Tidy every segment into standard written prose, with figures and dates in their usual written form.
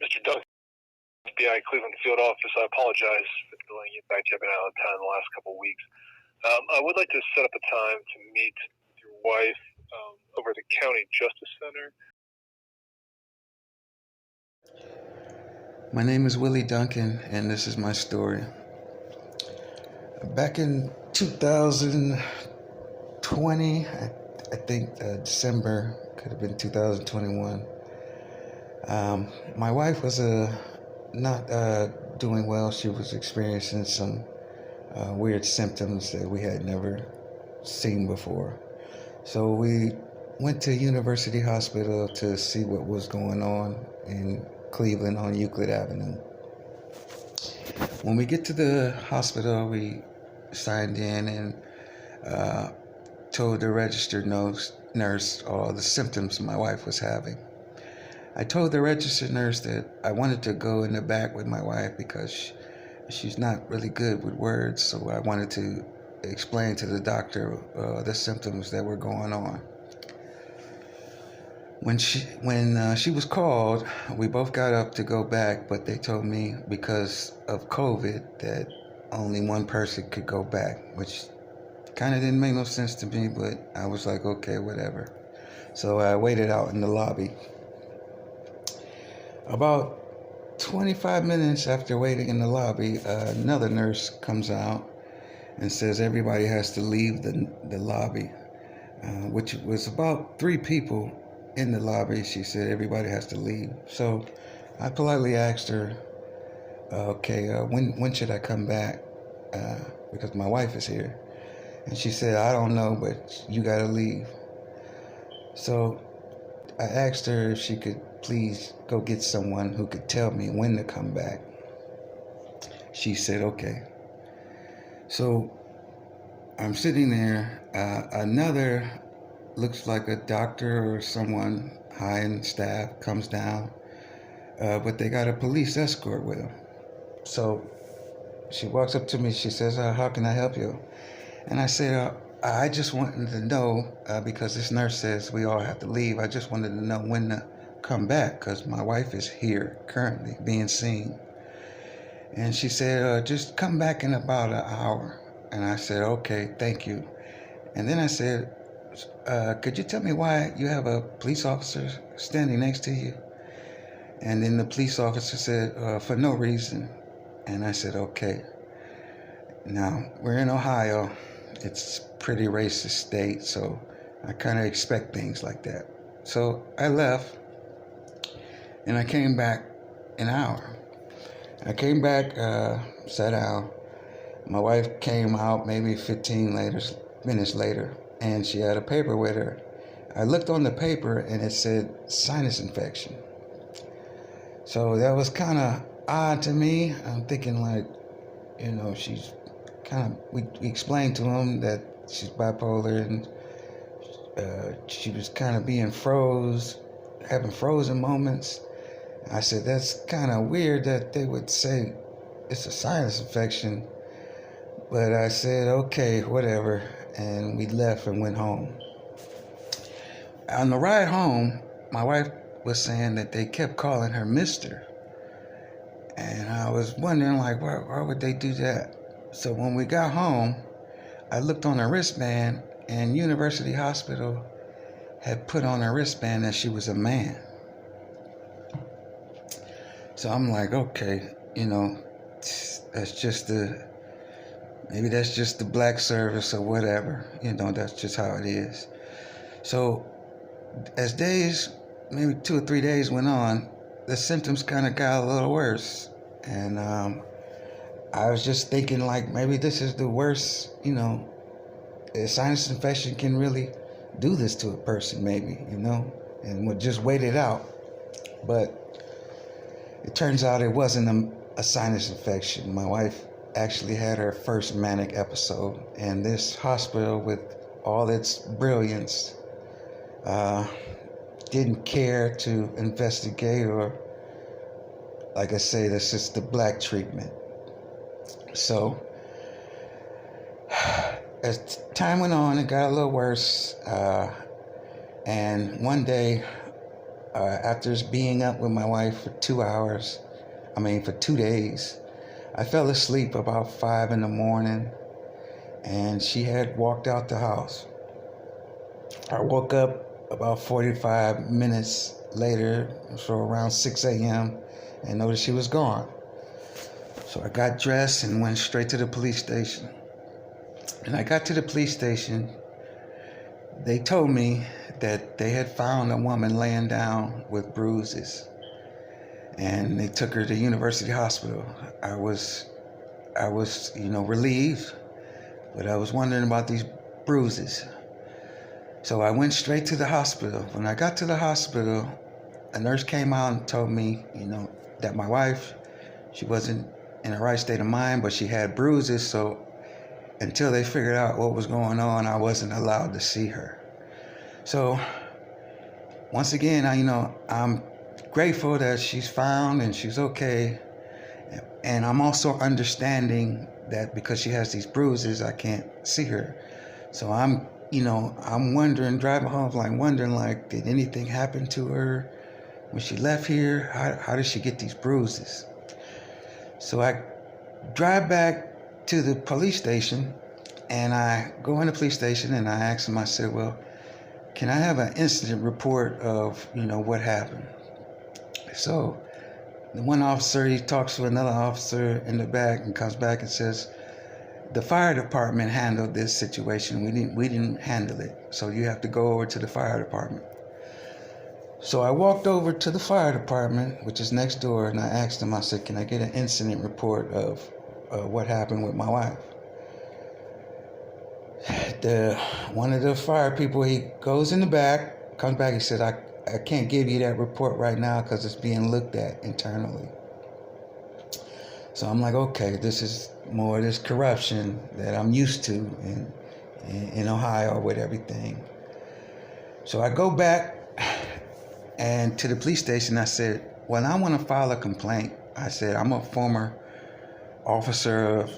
Mr. Duncan, F.B.I. Cleveland Field Office. I apologize for delaying you back. I've been out of town the last couple of weeks. I would like to set up a time to meet your wife over at the County Justice Center. My name is Willie Duncan, and this is my story. Back in 2020, I think December, could have been 2021, my wife was not doing well. She was experiencing some weird symptoms that we had never seen before. So we went to University Hospital to see what was going on in Cleveland on Euclid Avenue. When we get to the hospital, we signed in and told the registered nurse all the symptoms my wife was having. I told the registered nurse that I wanted to go in the back with my wife because she's not really good with words, so I wanted to explain to the doctor the symptoms that were going on. When she was called, we both got up to go back, but they told me because of COVID that only one person could go back, which kind of didn't make no sense to me, but I was like, okay, whatever. So I waited out in the lobby. About 25 minutes after waiting in the lobby, another nurse comes out and says everybody has to leave the lobby, which was about 3 people in the lobby. She said everybody has to leave. So I politely asked her, okay, when should I come back? Because my wife is here. And she said, I don't know, but you gotta leave. So I asked her if she could please go get someone who could tell me when to come back. She said, okay. So I'm sitting there. Another, looks like a doctor or someone high in staff comes down, but they got a police escort with them. So she walks up to me. She says, how can I help you? And I said, I just wanted to know, because this nurse says we all have to leave. I just wanted to know when to come back because my wife is here currently being seen. And she said, just come back in about an hour. And I said, okay, thank you. And then I said, could you tell me why you have a police officer standing next to you? And then the police officer said, for no reason. And I said, okay. Now, we're in Ohio. It's a pretty racist state, so I kind of expect things like that. So I left, and I came back an hour. I came back, sat down. My wife came out maybe 15 minutes later, and she had a paper with her. I looked on the paper, and it said sinus infection. So that was kind of odd to me. I'm thinking like, she's kind of, we explained to him that she's bipolar, and she was kind of being having frozen moments. I said, that's kind of weird that they would say it's a sinus infection. But I said, okay, whatever. And we left and went home. On the ride home, my wife was saying that they kept calling her Mister. And I was wondering, like, why would they do that? So when we got home, I looked on her wristband, and University Hospital had put on her wristband that she was a man. So I'm like, okay, maybe that's just the black service or whatever. That's just how it is. So as days, maybe 2 or 3 days went on, the symptoms kind of got a little worse. And I was just thinking, like, maybe this is the worst, a sinus infection can really do this to a person, maybe, and we'll just wait it out. But it turns out it wasn't a sinus infection. My wife actually had her first manic episode, and this hospital, with all its brilliance, didn't care to investigate, or, like I say, that's just the black treatment. So as time went on, it got a little worse, and one day after being up with my wife for 2 hours, for 2 days, I fell asleep about 5 in the morning, and she had walked out the house. I woke up about 45 minutes later, so around 6 a.m., and noticed she was gone. So I got dressed and went straight to the police station. And I got to the police station. They told me that they had found a woman laying down with bruises, and they took her to University Hospital. I was, relieved, but I was wondering about these bruises. So I went straight to the hospital. When I got to the hospital, a nurse came out and told me, that my wife, she wasn't in the right state of mind, but she had bruises. So until they figured out what was going on, I wasn't allowed to see her. So once again, I'm grateful that she's found and she's okay. And I'm also understanding that because she has these bruises, I can't see her. So I'm wondering, driving home, wondering, did anything happen to her when she left here? How did she get these bruises? So I drive back to the police station, and I go in the police station and I ask them, I said, well, can I have an incident report of, what happened? So the one officer, he talks to another officer in the back and comes back and says, the fire department handled this situation. We didn't handle it. So you have to go over to the fire department. So I walked over to the fire department, which is next door, and I asked them, I said, can I get an incident report of what happened with my wife? One of the fire people, he goes in the back, comes back, he said, I can't give you that report right now because it's being looked at internally. So I'm like, okay, this is more of this corruption that I'm used to in Ohio with everything. So I go back and to the police station. I said, well, I want to file a complaint. I said, I'm a former officer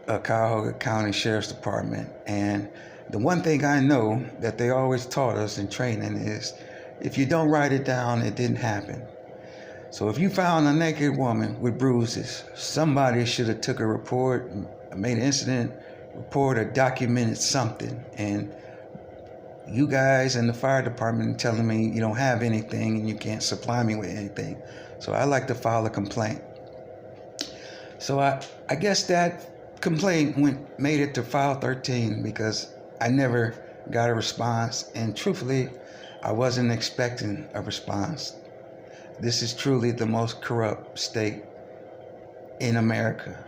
of Cuyahoga County Sheriff's Department, and the one thing I know that they always taught us in training is if you don't write it down, it didn't happen. So if you found a naked woman with bruises, somebody should have took a report, made an incident report, or documented something. And you guys in the fire department are telling me you don't have anything and you can't supply me with anything. So I like to file a complaint. So I guess that complaint made it to file 13 because I never got a response. And truthfully, I wasn't expecting a response. This is truly the most corrupt state in America.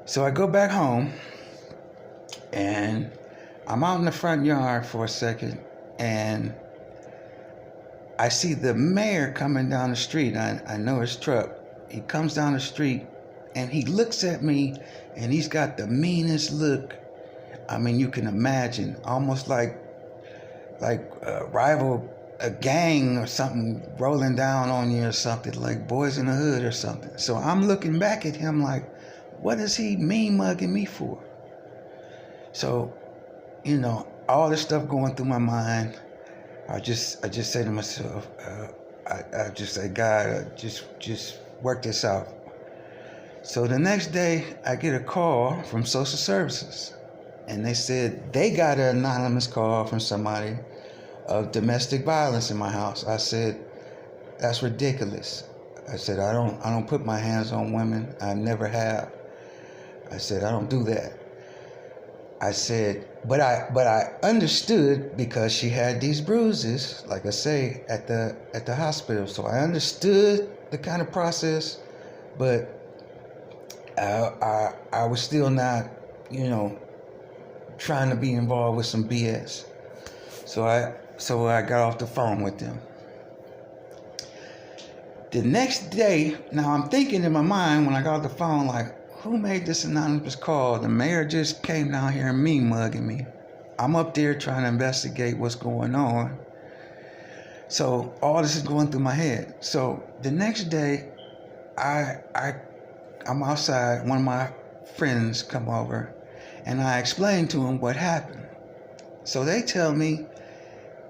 So I go back home and I'm out in the front yard for a second and I see the mayor coming down the street. I know his truck. He comes down the street and he looks at me and he's got the meanest look. You can imagine, almost like a gang or something rolling down on you or something, like Boys in the Hood or something. So I'm looking back at him like, what is he mean mugging me for? So, all this stuff going through my mind, I just say to myself, I just say, God, just work this out. So the next day I get a call from social services and they said they got an anonymous call from somebody of domestic violence in my house. I said, that's ridiculous. I said, I don't put my hands on women. I never have. I said, I don't do that. I said, but I understood because she had these bruises, like I say, at the hospital. So I understood the kind of process, but I was still not, trying to be involved with some BS. So I got off the phone with them. The next day, now I'm thinking in my mind when I got off the phone, like, who made this anonymous call? The mayor just came down here and mean mugging me. I'm up there trying to investigate what's going on. So all this is going through my head. So the next day, I'm outside. One of my friends come over, and I explain to him what happened. So they tell me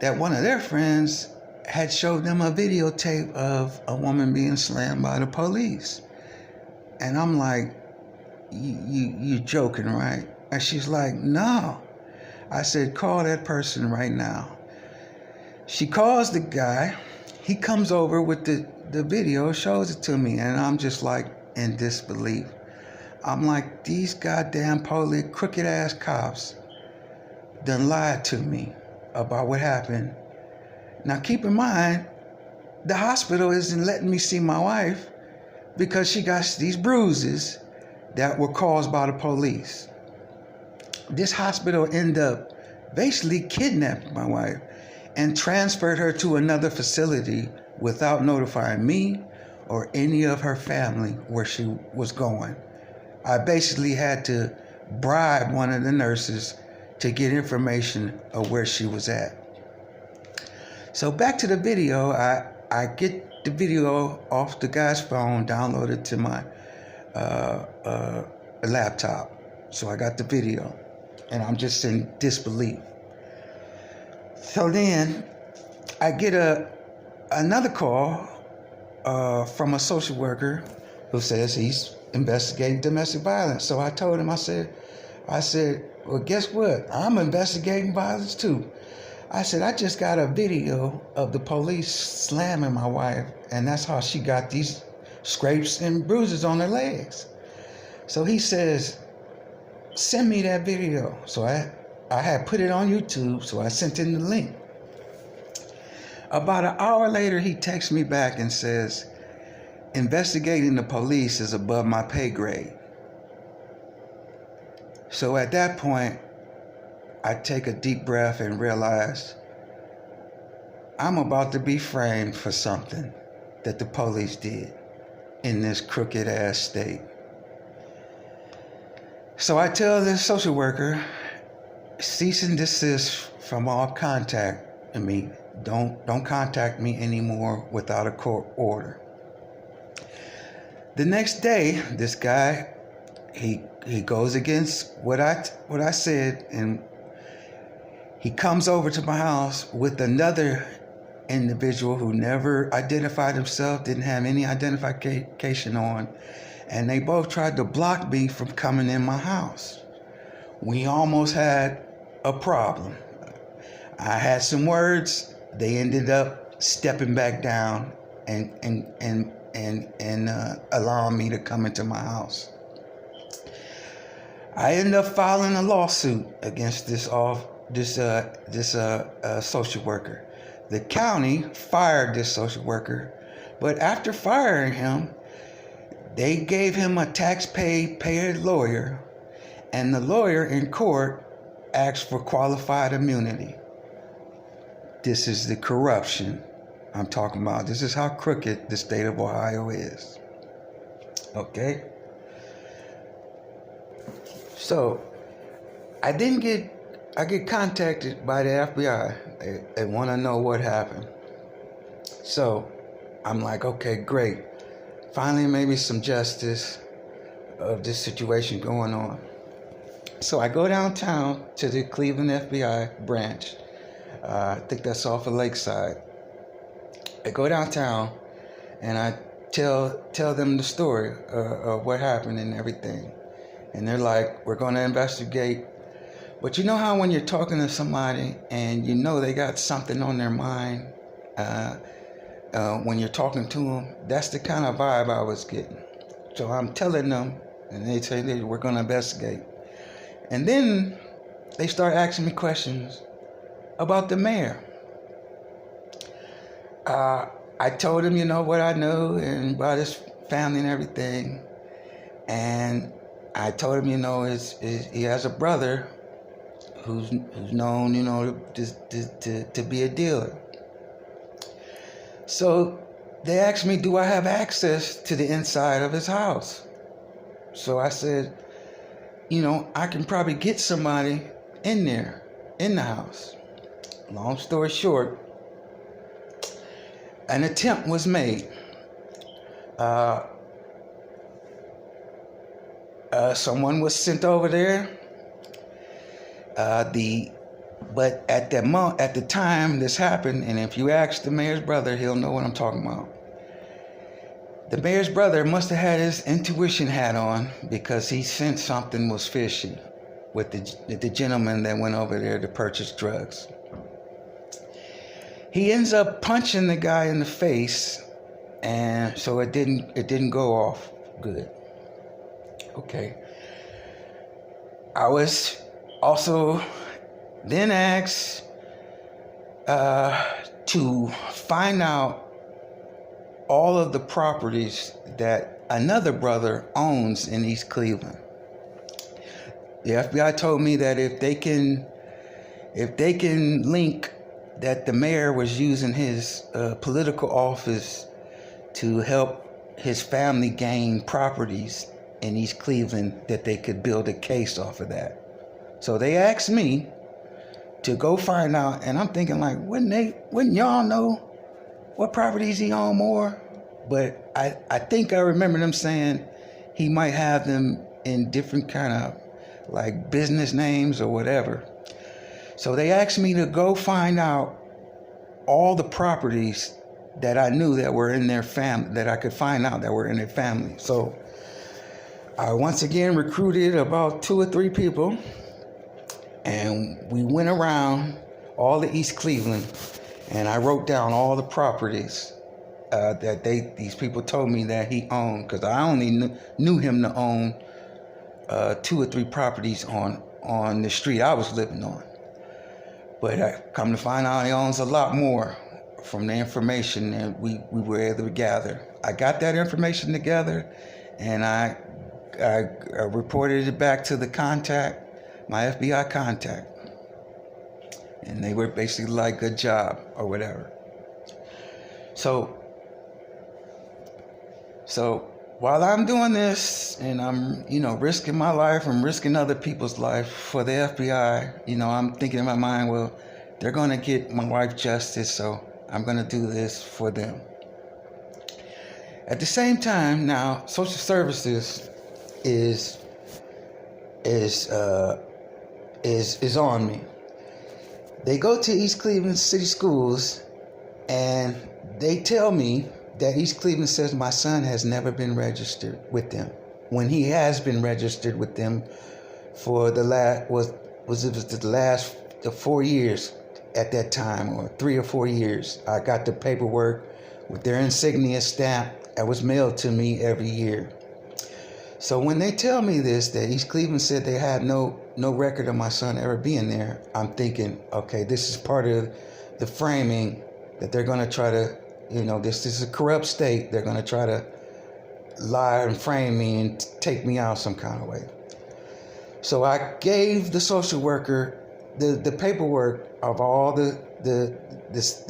that one of their friends had showed them a videotape of a woman being slammed by the police. And I'm like, you joking, right? And she's like, no. I said, call that person right now. She calls the guy. He comes over with the video, shows it to me, and I'm just like in disbelief. I'm like, these goddamn police, crooked ass cops done lied to me about what happened. Now keep in mind, the hospital isn't letting me see my wife because she got these bruises that were caused by the police. This hospital ended up basically kidnapping my wife and transferred her to another facility without notifying me or any of her family where she was going. I basically had to bribe one of the nurses to get information of where she was at. So back to the video, I get the video off the guy's phone, download it to my laptop. So I got the video, and I'm just in disbelief. So then I get another call from a social worker who says he's investigating domestic violence. So I told him, I said, well, guess what? I'm investigating violence too. I said, I just got a video of the police slamming my wife, and that's how she got these scrapes and bruises on her legs. So he says, send me that video. So I had put it on YouTube, so I sent him the link. About an hour later, he texts me back and says, investigating the police is above my pay grade. So at that point, I take a deep breath and realize I'm about to be framed for something that the police did in this crooked ass state. So I tell this social worker, cease and desist from all contact with me. Don't contact me anymore without a court order. The next day, this guy, he goes against what I said, and he comes over to my house with another individual who never identified himself, didn't have any identification on, and they both tried to block me from coming in my house. We almost had a problem. I had some words. They ended up stepping back down and allowing me to come into my house. I ended up filing a lawsuit against this social worker. The county fired this social worker, but after firing him, they gave him a tax-paid lawyer, and the lawyer in court asked for qualified immunity. This is the corruption I'm talking about. This is how crooked the state of Ohio is. Okay? So, I get contacted by the FBI. They want to know what happened. So, I'm like, okay, great. Finally, maybe some justice of this situation going on. So I go downtown to the Cleveland FBI branch. I think that's off of Lakeside. I go downtown and I tell them the story of what happened and everything. And they're like, we're going to investigate. But you know how when you're talking to somebody and you know they got something on their mind, when you're talking to them, that's the kind of vibe I was getting. So I'm telling them, and they say we're going to investigate. And then they start asking me questions about the mayor. I told him, what I know and about his family and everything. And I told him, he has a brother who's known, to be a dealer. So they asked me, do I have access to the inside of his house? So I said, I can probably get somebody in there, in the house. Long story short, an attempt was made. Someone was sent over there. The But at the time this happened, and if you ask the mayor's brother, he'll know what I'm talking about. The mayor's brother must have had his intuition hat on, because he sensed something was fishy with the gentleman that went over there to purchase drugs. He ends up punching the guy in the face, and so it didn't go off good. Okay. I was also then asked to find out all of the properties that another brother owns in East Cleveland. The FBI told me that if they can link that the mayor was using his political office to help his family gain properties in East Cleveland, that they could build a case off of that. So they asked me to go find out, and I'm thinking, like, wouldn't y'all know what properties he owned more? But I think I remember them saying he might have them in different kind of like business names or whatever. So they asked me to go find out all the properties that I knew that were in their family, that I could find out that were in their family. So I once again recruited about 2 or 3 people, and we went around all of East Cleveland, and I wrote down all the properties that these people told me that he owned, because I only knew him to own 2 or 3 properties on the street I was living on. But I come to find out he owns a lot more from the information that we were able to gather. I got that information together, and I reported it back to the contact, my FBI contact. And they were basically like, good job, or whatever. So while I'm doing this, and I'm, risking my life and risking other people's life for the FBI, I'm thinking in my mind, well, they're going to get my wife justice, so I'm going to do this for them. At the same time, now, social services is on me. They go to East Cleveland City Schools, and they tell me that East Cleveland says my son has never been registered with them, when he has been registered with them for the last 4 years at that time, or 3 or 4 years. I got the paperwork with their insignia stamp that was mailed to me every year. So when they tell me this, that East Cleveland said they had no record of my son ever being there, I'm thinking, okay, this is part of the framing that they're going to try to, this is a corrupt state. They're going to try to lie and frame me and take me out some kind of way. So I gave the social worker the paperwork of all the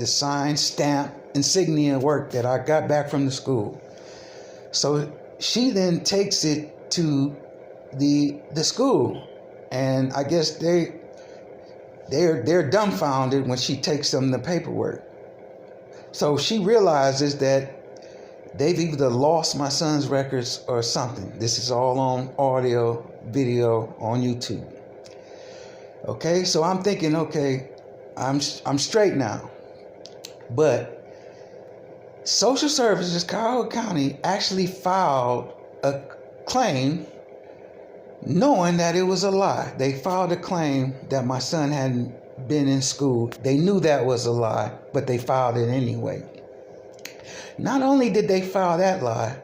signed, stamp, insignia work that I got back from the school. So she then takes it to the school, and I guess they're dumbfounded when she takes them the paperwork. So she realizes that they've either lost my son's records or something. This is all on audio, video, on YouTube. Okay, so I'm thinking, okay, I'm straight now. But Social Services, Cuyahoga County, actually filed a claim knowing that it was a lie. They filed a claim that my son hadn't been in school. They knew that was a lie, but they filed it anyway. Not only did they file that lie,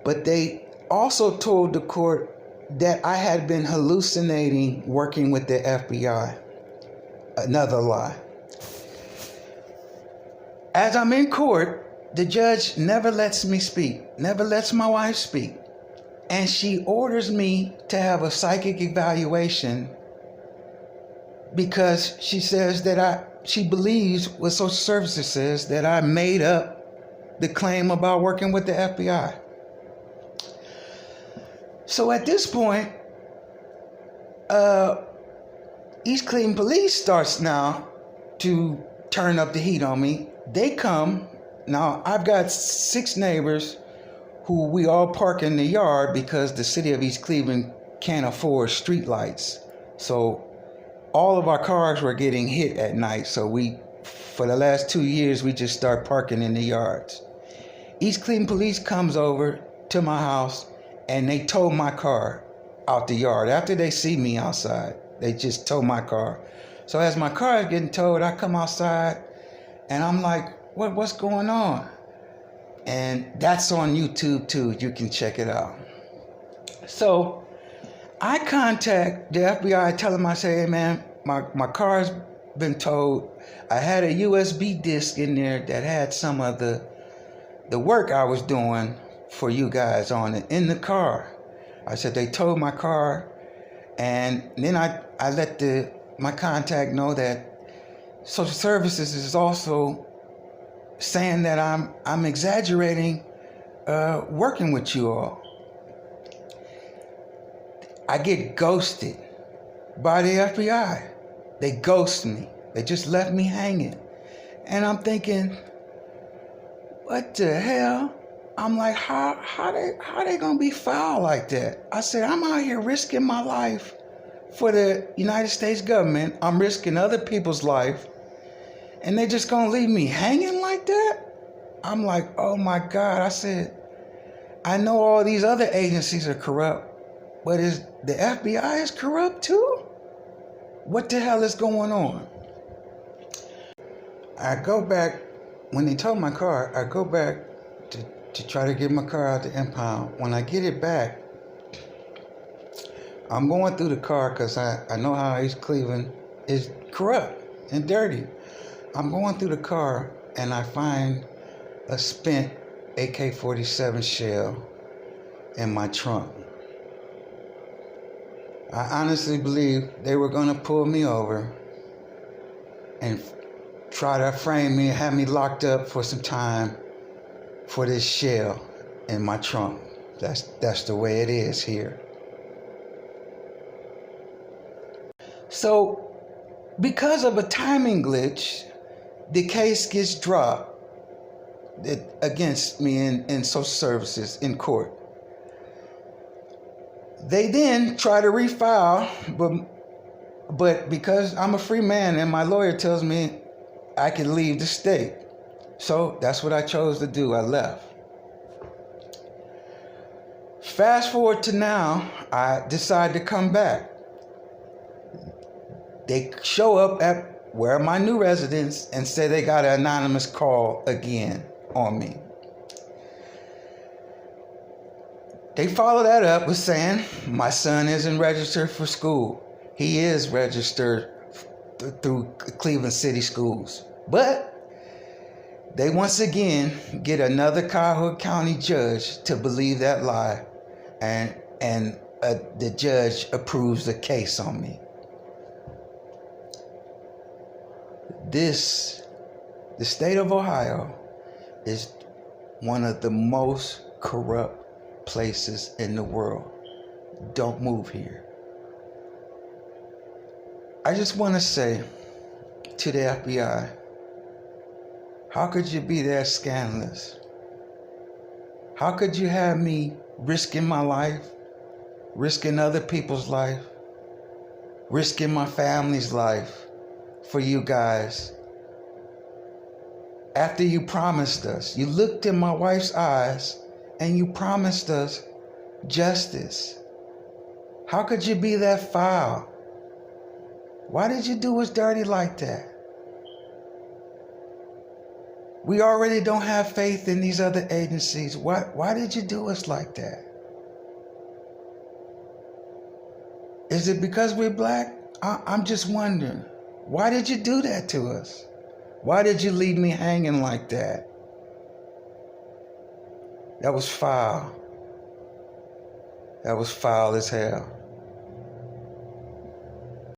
but they also told the court that I had been hallucinating working with the FBI. Another lie. As I'm in court, the judge never lets me speak, never lets my wife speak. And she orders me to have a psychic evaluation because she says that she believes what Social Services says, that I made up the claim about working with the FBI. So at this point, East Cleveland Police starts now to turn up the heat on me. They come. Now, I've got 6 neighbors who we all park in the yard because the city of East Cleveland can't afford street lights. So all of our cars were getting hit at night. So for the last 2 years, we just start parking in the yards. East Cleveland police comes over to my house and they tow my car out the yard. After they see me outside, they just tow my car. So as my car is getting towed, I come outside and I'm like, what's going on? And that's on YouTube too. You can check it out. So I contact the FBI, tell them, I say, hey man, my car's been towed. I had a USB disc in there that had some of the work I was doing for you guys on it in the car. I said they towed my car, and then I let my contact know that social services is also saying that I'm exaggerating working with you all. I get ghosted by the FBI. They ghost me. They just left me hanging. And I'm thinking, what the hell? I'm like, how they gonna be foul like that? I said, I'm out here risking my life for the United States government. I'm risking other people's life, and they just gonna leave me hanging like that? I'm like, oh my God. I said, I know all these other agencies are corrupt, but is the FBI is corrupt too? What the hell is going on? I go back, when they towed my car, I go back to try to get my car out the impound. When I get it back, I'm going through the car because I know how East Cleveland is corrupt and dirty. I'm going through the car and I find a spent AK-47 shell in my trunk. I honestly believe they were going to pull me over and try to frame me and have me locked up for some time for this shell in my trunk. That's the way it is here. So, because of a timing glitch, the case gets dropped against me in social services in court. They then try to refile, but because I'm a free man and my lawyer tells me I can leave the state. So that's what I chose to do. I left. Fast forward to now, I decide to come back. They show up at where my new residence and say they got an anonymous call again on me. They follow that up with saying my son isn't registered for school. He is registered through Cleveland City Schools. But they once again get another Cuyahoga County judge to believe that lie, and the judge approves the case on me. The state of Ohio is one of the most corrupt places in the world. Don't move here. I just want to say to the FBI, how could you be that scandalous? How could you have me risking my life, risking other people's life, risking my family's life for you guys? After you promised us, you looked in my wife's eyes and you promised us justice. How could you be that foul? Why did you do us dirty like that? We already don't have faith in these other agencies. Why did you do us like that? Is it because we're black? I'm just wondering. Why did you do that to us? Why did you leave me hanging like that? That was foul. That was foul as hell.